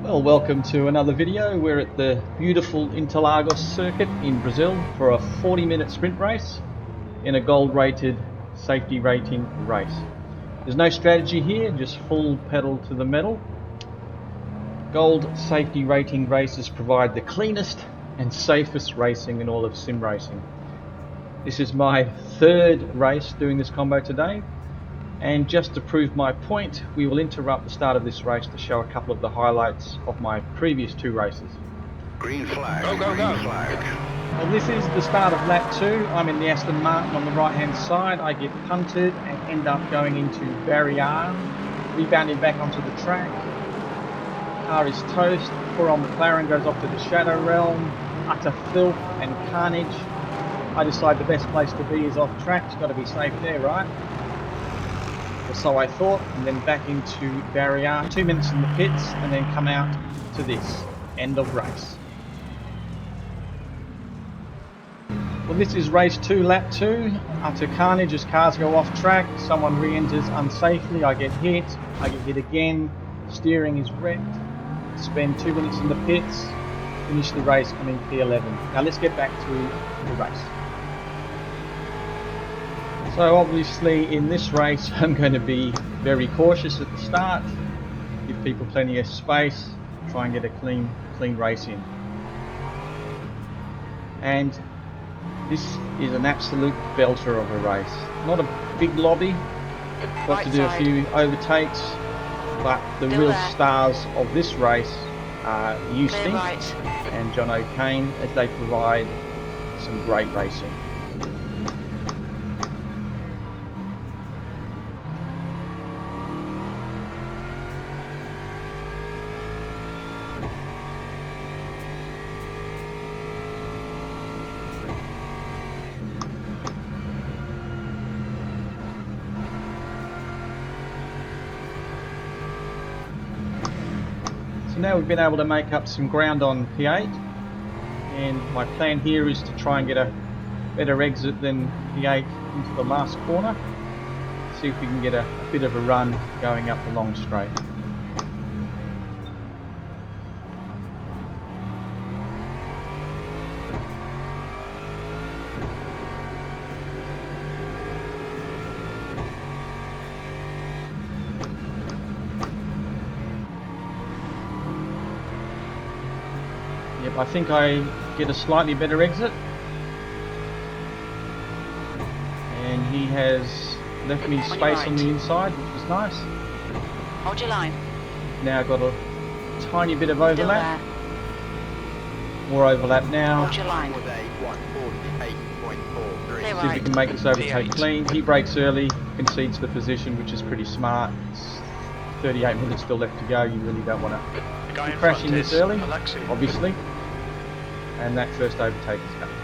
Well, welcome to another video. We're at the beautiful Interlagos circuit in Brazil for a 40-minute sprint race in a gold rated safety rating race. There's no strategy here, just full pedal to the metal. Gold safety rating races provide the cleanest and safest racing in all of sim racing. This is my third race doing this combo today. And just to prove my point, we will interrupt the start of this race to show a couple of the highlights of my previous two races. Green flag. Go, go, go. Green flag. Well, this is the start of lap 2. I'm in the Aston Martin on the right hand side. I get punted and end up going into barrier, rebounding back onto the track. Car is toast. Poor old McLaren goes off to the shadow realm. Utter filth and carnage. I decide the best place to be is off track. It's got to be safe there, right? Or so I thought, and then back into barrier, 2 minutes in the pits, and then come out to this end of race. Well, this is race 2, lap 2. Utter carnage as cars go off track. Someone re-enters unsafely. I get hit again. Steering is wrecked. Spend 2 minutes in the pits. Finish the race coming P11. Now let's get back to the race. So obviously in this race I'm going to be very cautious at the start, give people plenty of space, try and get a clean race in. And this is an absolute belter of a race. Not a big lobby, got to do a few overtakes, but the real stars of this race are Houston and John O'Kane, as they provide some great racing. So now we've been able to make up some ground on P8, and my plan here is to try and get a better exit than P8 into the last corner. See if we can get a bit of a run going up the long straight. I think I get a slightly better exit, and he has left me space on the inside, which is nice. Hold your line. Now got a tiny bit of overlap. More overlap now. Hold your line. See if we can make this overtake clean. He brakes early, concedes the position, which is pretty smart. It's 38 minutes still left to go. You really don't want to be crashing this early, obviously. And that first overtake is coming.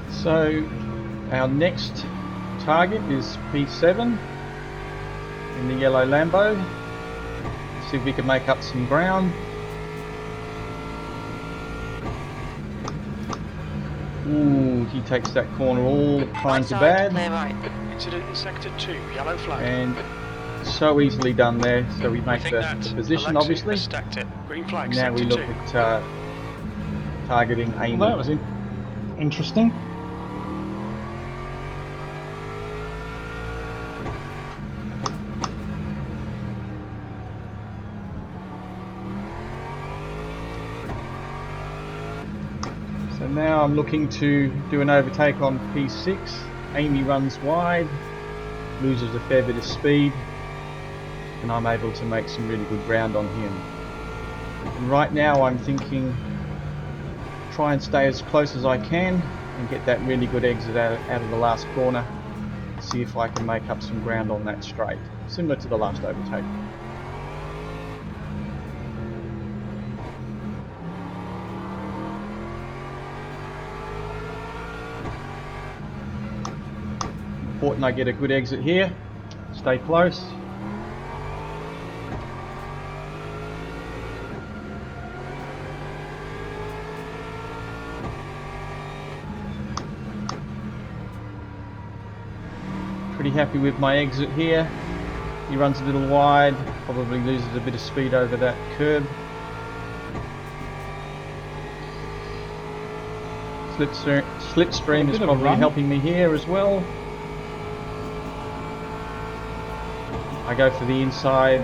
So our next target is P7 in the yellow Lambo. Let's see if we can make up some ground. Ooh, he takes that corner all kinds of bad. Incident in sector 2, yellow flag. And so easily done there. So we make the position, obviously. Green flag, now we look at targeting Amy. Well, that was interesting. So now I'm looking to do an overtake on P6. Amy runs wide, loses a fair bit of speed, and I'm able to make some really good ground on him. And right now I'm thinking try and stay as close as I can and get that really good exit out of the last corner. See if I can make up some ground on that straight, similar to the last overtake. Important I get a good exit here, stay close. Pretty happy with my exit here. He runs a little wide, probably loses a bit of speed over that curb. Slipstream is probably helping me here as well. I go for the inside.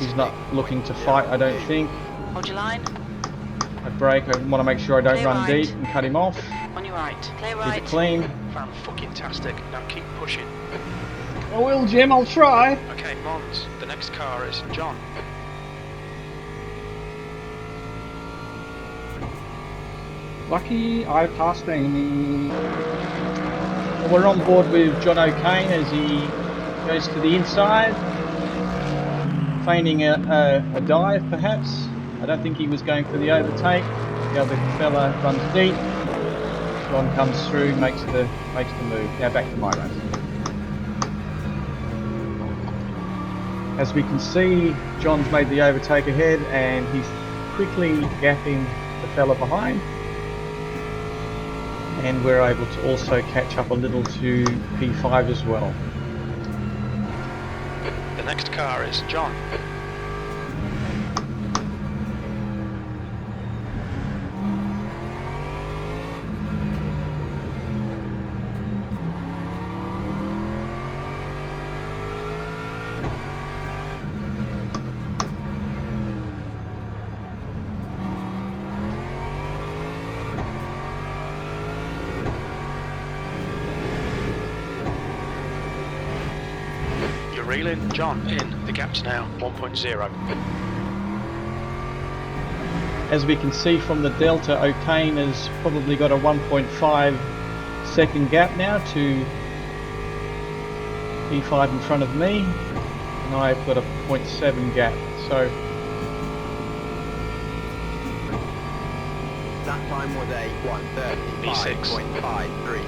He's not looking to fight, I don't think. Hold your line. I brake. I want to make sure I don't run deep and cut him off. On your right. Clear Keep right. it clean. Fan-fucking-tastic. Now keep pushing. I will, Jim, I'll try. Okay, Mons, the next car is John. Lucky I passed Amy. Well, we're on board with John O'Kane as he goes to the inside, feigning a dive perhaps. I don't think he was going for the overtake. The other fella runs deep. John comes through, makes the move. Now back to my race. As we can see, John's made the overtake ahead and he's quickly gapping the fella behind. And we're able to also catch up a little to P5 as well. The next car is John. Reeling John in. The gap's now 1.0. As we can see from the delta, O'Kane has probably got a 1.5 second gap now to P5 in front of me, and I've got a 0.7 gap. So that time was a 1:35.53.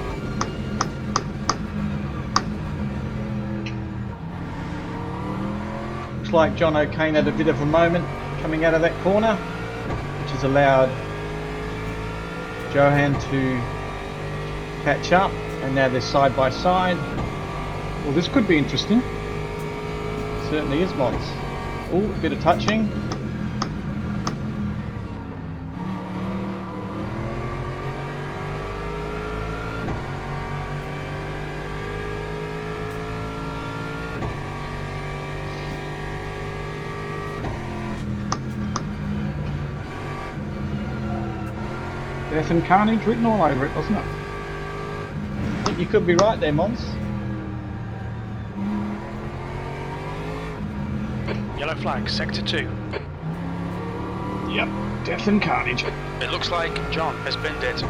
like John O'Kane had a bit of a moment coming out of that corner, which has allowed Johan to catch up, and now they're side by side. Well, this could be interesting. Certainly is, Mons. Oh, a bit of touching. Death and carnage written all over it, doesn't it? I think you could be right there, Mons. Yellow flag, sector 2. Yep, death and carnage. It looks like John has binned it.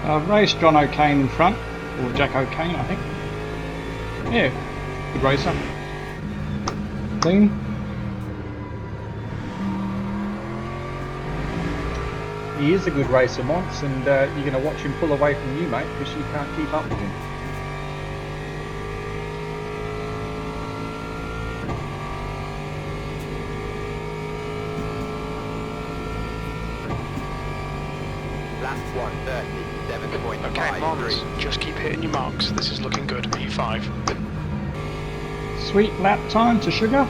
I've raced John O'Kane in front, or Jack O'Kane, I think. Yeah, good racer. Clean. He is a good racer, Mons, and you're going to watch him pull away from you, mate, because you can't keep up with him. Last 1:37.53. Okay, Mons, just keep hitting your marks. This is looking good. P5. Sweet lap time to sugar.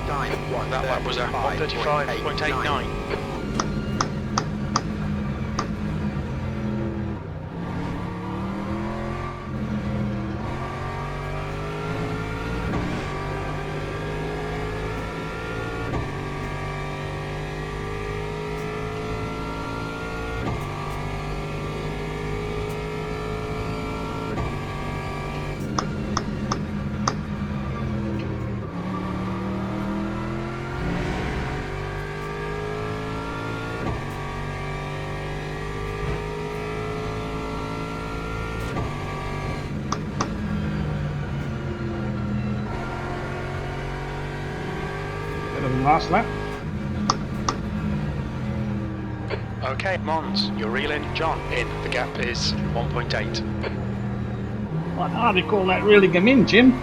Time That lap was a 1:35.89. Better than last lap. Okay, Mons, you're reeling John in. The gap is 1.8. I'd hardly call that reeling him in, Jim.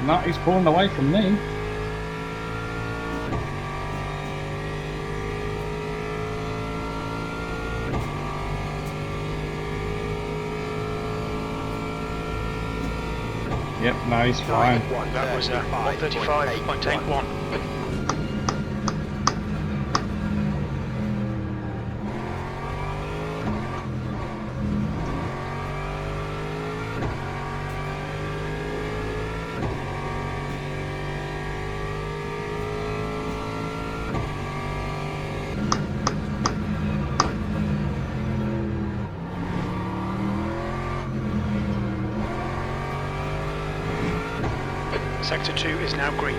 No, he's pulling away from me. Yep, no, he's fine. That was 135.81. Sector 2 is now green.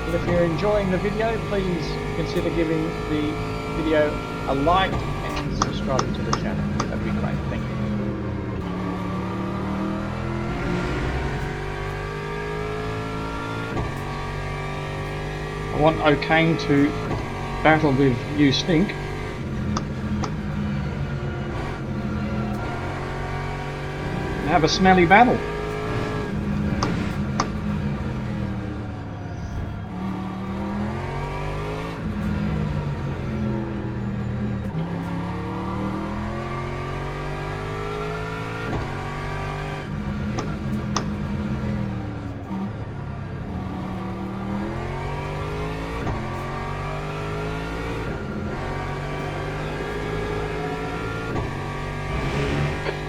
Well, if you're enjoying the video, please consider giving the video a like and subscribing to the channel. That'd be great. Thank you. I want O'Kane to battle with You Stink. And have a smelly battle.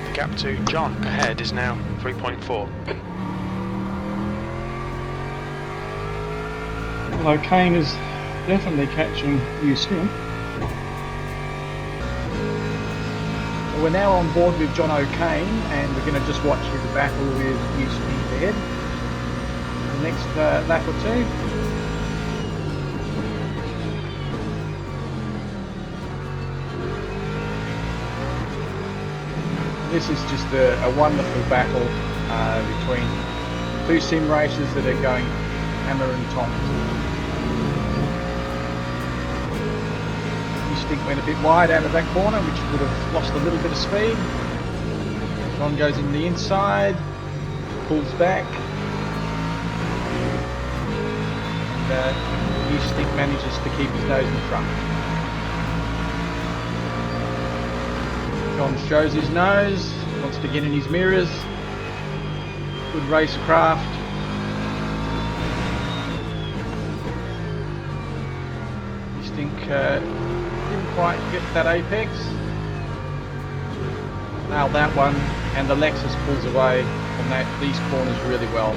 The gap to John ahead is now 3.4. Well, O'Kane is definitely catching You Stink. Well, we're now on board with John O'Kane, and we're going to just watch his battle with You Stink ahead. The next lap or two. This is just a wonderful battle between two sim racers that are going hammer and tongs. You Stink went a bit wide out of that corner, which would have lost a little bit of speed. John goes in the inside, pulls back, and You Stink manages to keep his nose in front. John shows his nose, wants to get in his mirrors. Good racecraft. You Stink didn't quite get that apex. Nailed that one, and the Lexus pulls away from these corners really well.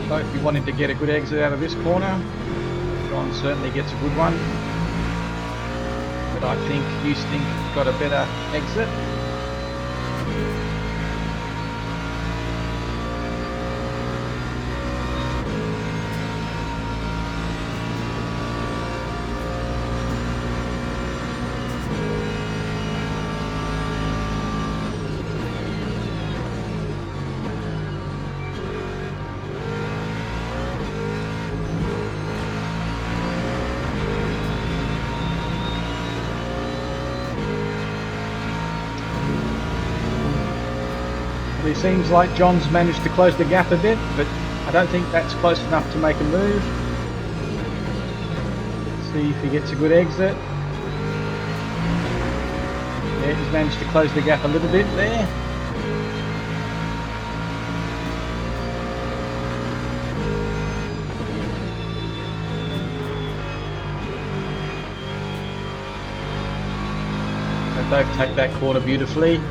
Both be wanting to get a good exit out of this corner. John certainly gets a good one, but I think You Stink got a better exit. It seems like John's managed to close the gap a bit, but I don't think that's close enough to make a move. Let's see if he gets a good exit. Yeah, he's managed to close the gap a little bit there. They both take that corner beautifully.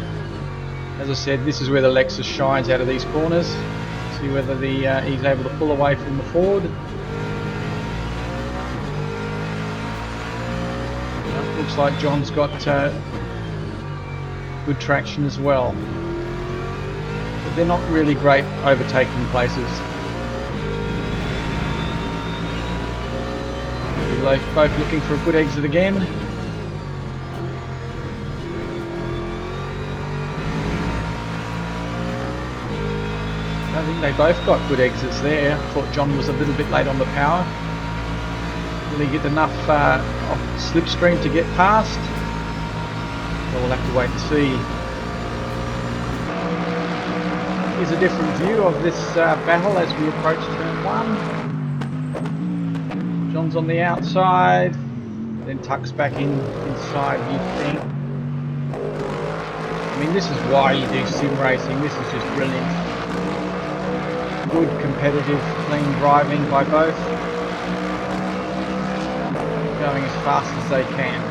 As I said, this is where the Lexus shines out of these corners. See whether he's able to pull away from the Ford. Well, looks like John's got good traction as well. But they're not really great overtaking places. They're both looking for a good exit again. I think they both got good exits there. I thought John was a little bit late on the power. Will he get enough of slipstream to get past? Well, we'll have to wait and see. Here's a different view of this battle as we approach turn 1. John's on the outside, then tucks back inside, you think. I mean, this is why you do sim racing. This is just brilliant. Good, competitive, clean driving by both. Going as fast as they can.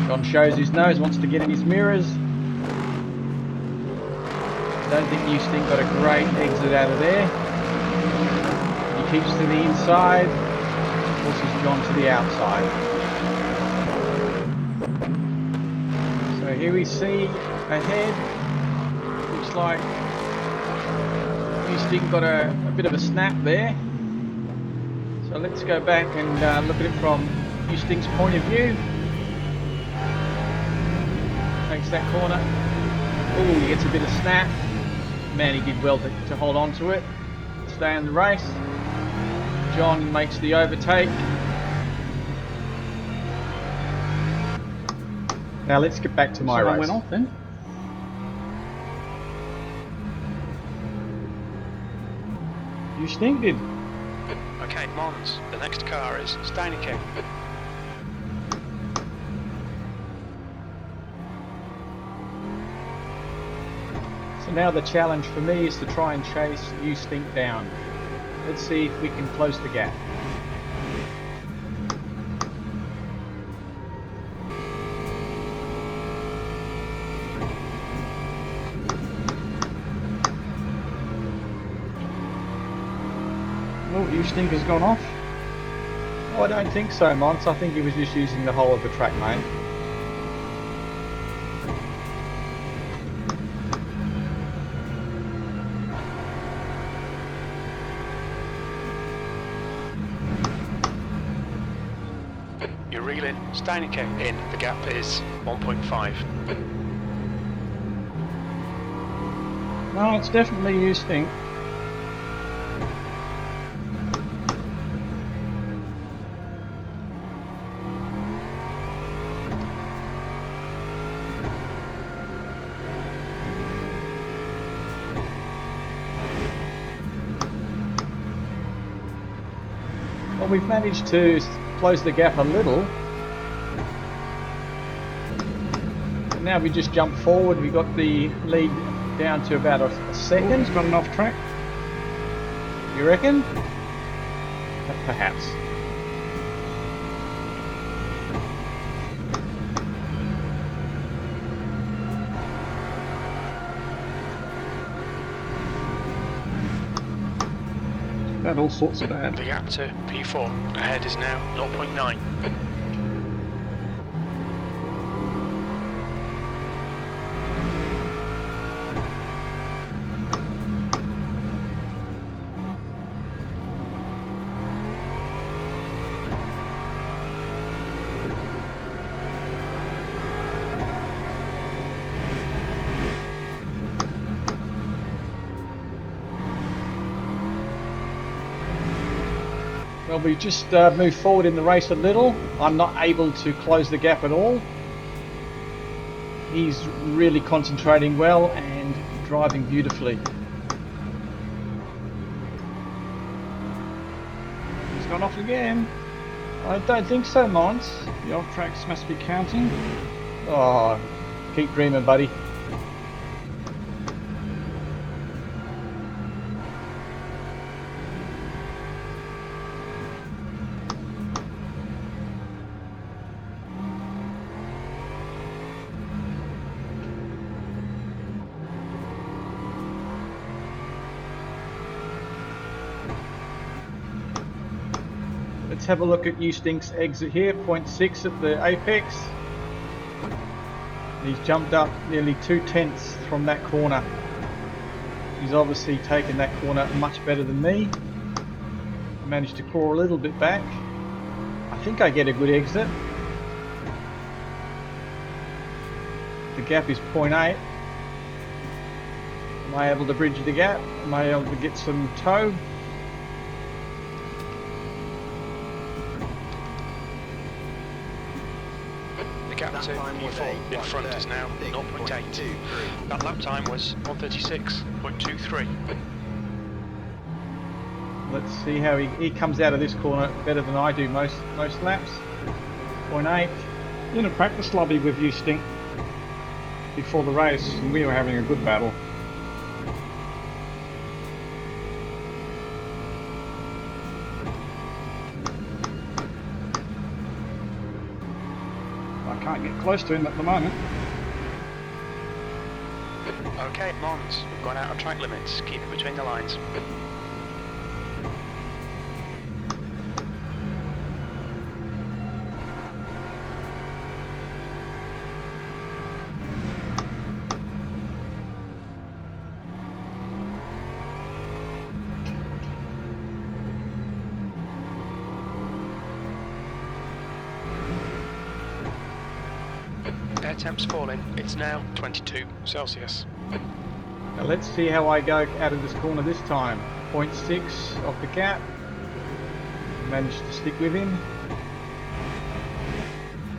John shows his nose, wants to get in his mirrors. Don't think Houston got a great exit out of there. He keeps to the inside, forces John to the outside. So here we see ahead, looks like Houston got a bit of a snap there. So let's go back and look at it from Houston's point of view. Takes that corner. Oh, he gets a bit of snap. Man, he did well to hold on to it. Stay in the race. John makes the overtake. Now let's get back to my race. Went off then. Houston did. Okay, Mons, the next car is Steineke. So now the challenge for me is to try and chase Houston down. Let's see if we can close the gap. Oh, Houston has gone off. Oh, I don't think so, Mons. I think he was just using the whole of the track, mate. You're reeling Steineke in. The gap is 1.5. No, it's definitely Houston. Well, we've managed to close the gap a little. And now we just jump forward. We got the lead down to about a second. It's got an off track. You reckon? Perhaps. Had all sorts of bad. The gap to P4 ahead is now 0.9. Well, we just moved forward in the race a little. I'm not able to close the gap at all. He's really concentrating well and driving beautifully. He's gone off again. I don't think so, Mons. The off tracks must be counting. Oh, keep dreaming, buddy. Let's have a look at Houston's exit here, 0.6 at the apex. He's jumped up nearly 2/10 from that corner. He's obviously taken that corner much better than me. I managed to claw a little bit back. I think I get a good exit. The gap is 0.8. Am I able to bridge the gap? Am I able to get some tow? The gap Lap to time was P4 in front is now 0.8. 6.23. That lap time was 1:36.23. Let's see how he comes out of this corner better than I do most laps. 0.8. In a practice lobby with you, Stink, before the race, and we were having a good battle. I can't get close to him at the moment. Okay, Mons, we've gone out of track limits. Keep it between the lines. Air temp's falling. It's now 22 Celsius. Now let's see how I go out of this corner this time. 0.6 off the gap. Managed to stick with him.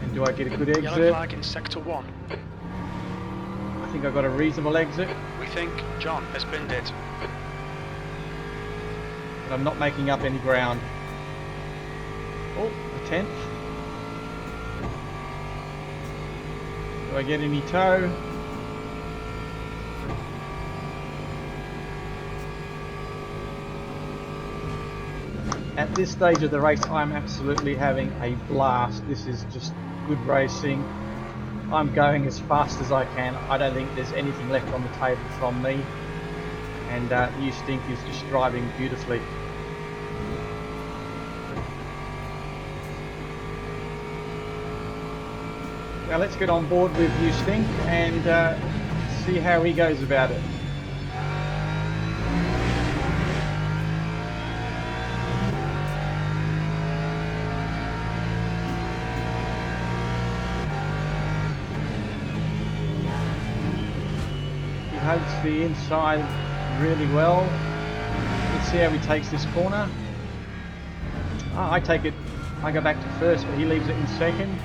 And do I get a good Yellow exit? flag in sector 1. I think I got a reasonable exit, We think John has binned it. but I'm not making up any ground. Oh, a 10th. Do I get any tow? At this stage of the race, I'm absolutely having a blast. This is just good racing. I'm going as fast as I can. I don't think there's anything left on the table from me. And you Stink is just driving beautifully. Now let's get on board with you Stink and see how he goes about it. He hugs the inside really well. Let's see how he takes this corner. I take it, I go back to first, but he leaves it in second.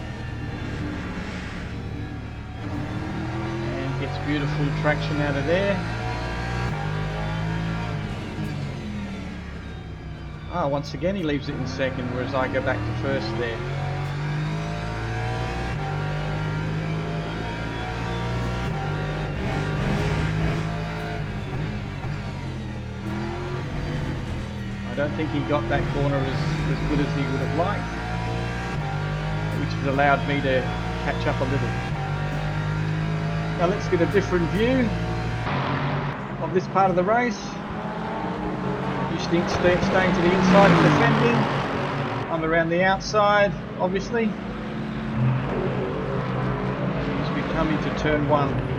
And gets beautiful traction out of there. Once again he leaves it in second, whereas I go back to first there. I don't think he got that corner as good as he would have liked, which has allowed me to catch up a little. Now let's get a different view of this part of the race. You Stink staying to the inside and defending. I'm around the outside, obviously. As we come into turn 1.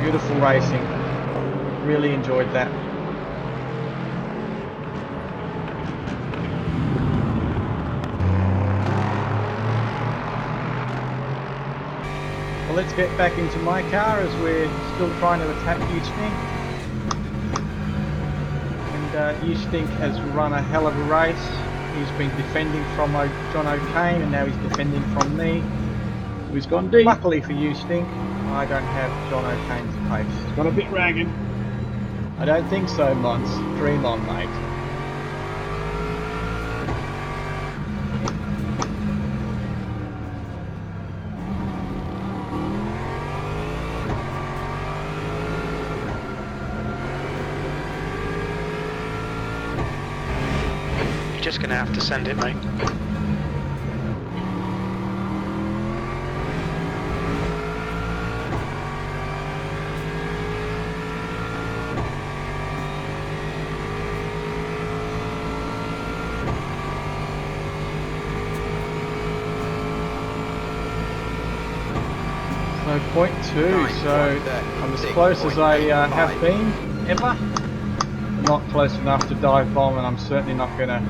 Beautiful racing. Really enjoyed that. Well, let's get back into my car as we're still trying to attack you Stink. And you Stink has run a hell of a race. He's been defending from John O'Kane and now he's defending from me. He's gone deep. Luckily for you Stink, I don't have John O'Kane's pace. It's got a bit ragged. I don't think so, Mons. Dream on, mate. You're just going to have to send it, mate. So 0.2, so I'm as close as I have been ever. Not close enough to dive bomb, and I'm certainly not going to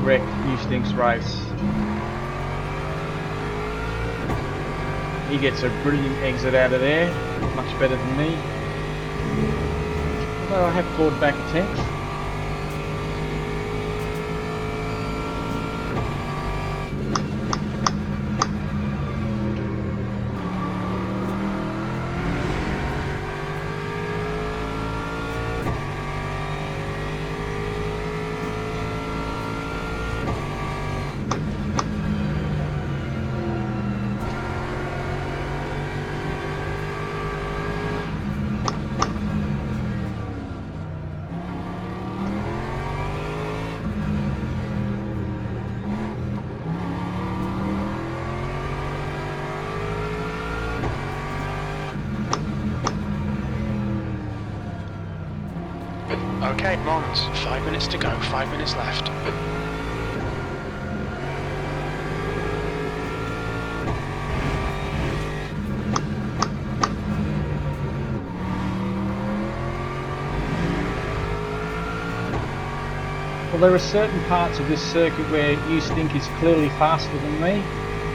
wreck Eustink's race. He gets a brilliant exit out of there, much better than me. Although I have clawed back a tenth. Okay, Mons, 5 minutes to go, 5 minutes left. Well, there are certain parts of this circuit where Eustink is clearly faster than me,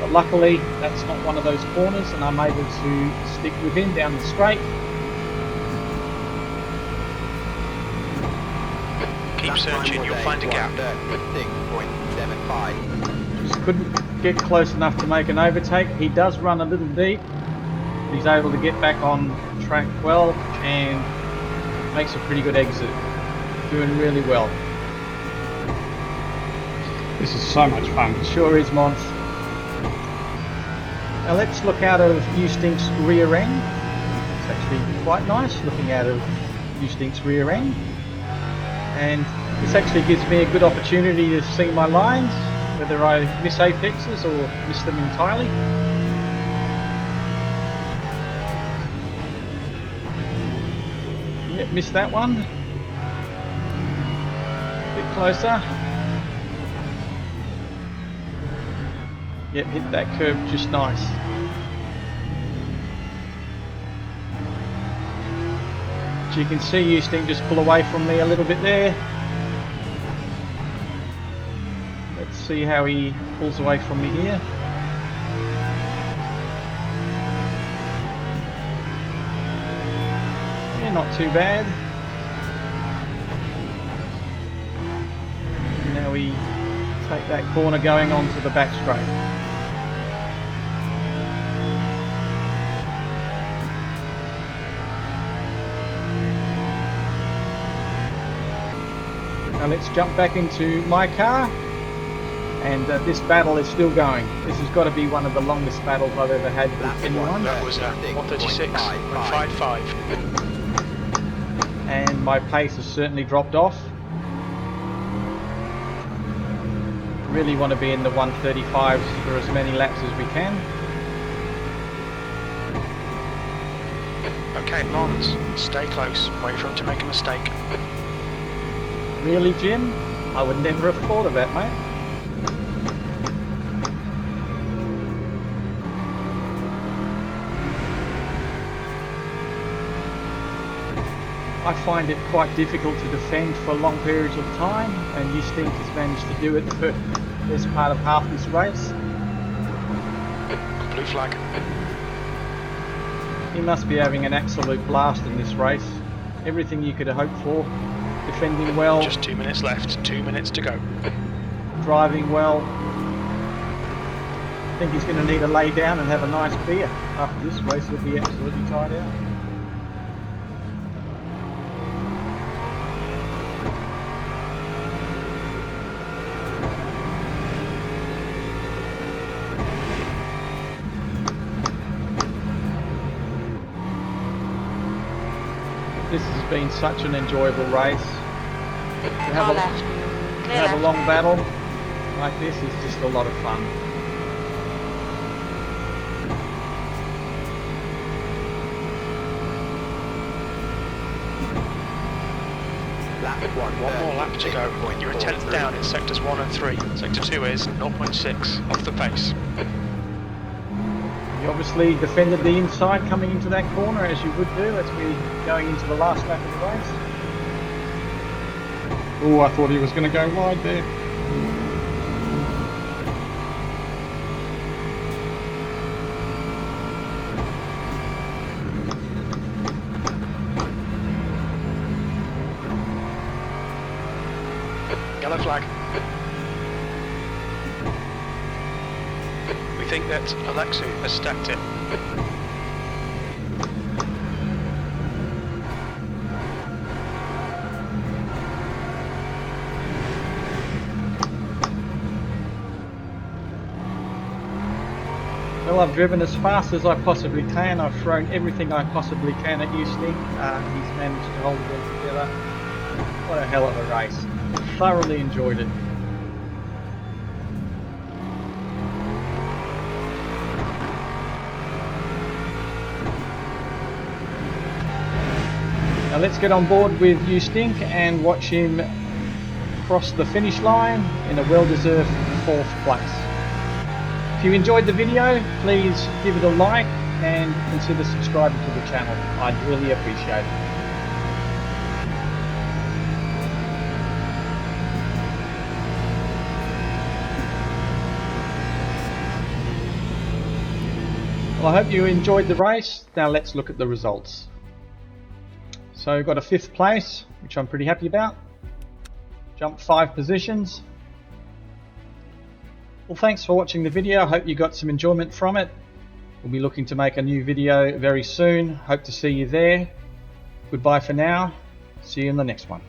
but luckily that's not one of those corners, and I'm able to stick with him down the straight. Keep searching, you'll find a gap. 6.75. Just couldn't get close enough to make an overtake. He does run a little deep. He's able to get back on track well and makes a pretty good exit. Doing really well. This is so much fun. Sure is, Mons. Now let's look out of Eustink's rear end. It's actually quite nice looking out of Eustink's rear end. And this actually gives me a good opportunity to see my lines, whether I miss apexes or miss them entirely. Yep, missed that one. A bit closer. Yep, hit that curve just nice. So you can see Eustink just pull away from me a little bit there. Let's see how he pulls away from me here. Yeah, not too bad. And now we take that corner going on to the back straight. Now let's jump back into my car, and this battle is still going. This has got to be one of the longest battles I've ever had with anyone. That was 136.55. And my pace has certainly dropped off. Really want to be in the 135s for as many laps as we can. Okay, Mons, stay close. Wait for him to make a mistake. Really, Jim? I would never have thought of that, mate. I find it quite difficult to defend for long periods of time, and Eustink has managed to do it for this part of half this race. Blue flag. He must be having an absolute blast in this race. Everything you could have hoped for. Defending well. Just 2 minutes left, 2 minutes to go. Driving well. I think he's going to need to lay down and have a nice beer. After this race he'll be absolutely tired out. This has been such an enjoyable race. To have a long battle like this is just a lot of fun. One more lap to go. You're a tenth down in sectors 1 and 3. Sector 2 is 0.6 off the pace. He obviously defended the inside coming into that corner, as you would do as we're going into the last lap of the race. Oh, I thought he was going to go wide there. Yellow flag. We think that Alexu has stacked it. Well, I've driven as fast as I possibly can. I've thrown everything I possibly can at you, Sting. He's managed to hold it all together. What a hell of a race. Thoroughly enjoyed it. Now let's get on board with you, Stink, and watch him cross the finish line in a well-deserved 4th place. If you enjoyed the video, please give it a like and consider subscribing to the channel. I'd really appreciate it. Well, I hope you enjoyed the race. Now let's look at the results. So got a 5th place, which I'm pretty happy about. Jumped 5 positions. Well, thanks for watching the video. I hope you got some enjoyment from it. We'll be looking to make a new video very soon. Hope to see you there. Goodbye for now. See you in the next one.